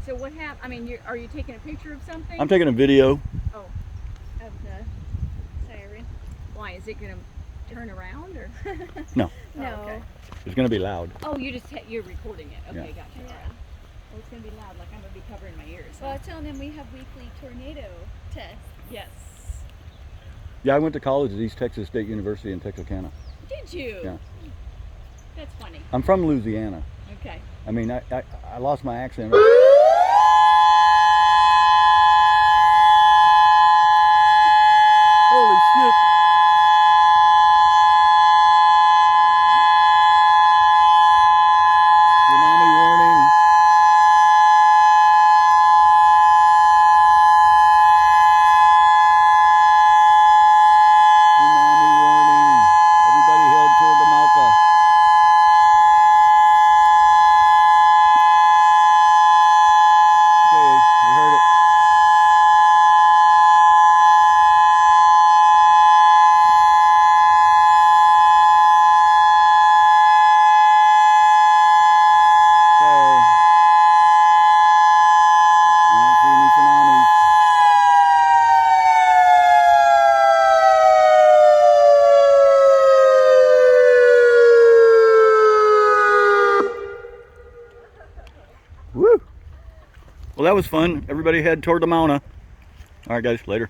So what happened? I mean, are you taking a picture of something? I'm taking a video. Oh, Of the siren. why? Is it going to turn around or? No. No. Oh, okay. It's going to be loud. Oh, you're recording it. Okay, Yeah. gotcha. Yeah. All right. Well, it's going to be loud. Like I'm going to be covering my ears. Well, I was telling them we have weekly tornado tests. Yes. Yeah, I went to college at East Texas State University in Texarkana. Did you? Yeah. That's funny. I'm from Louisiana. Okay. I mean, I lost my accent. Holy shit. Tsunami warning. Tsunami warning. Everybody head toward the Malca. Okay, we heard it. Okay. I don't see any tsunamis. Woo! Well, that was fun. Everybody head toward the Mauna. All right, guys, later.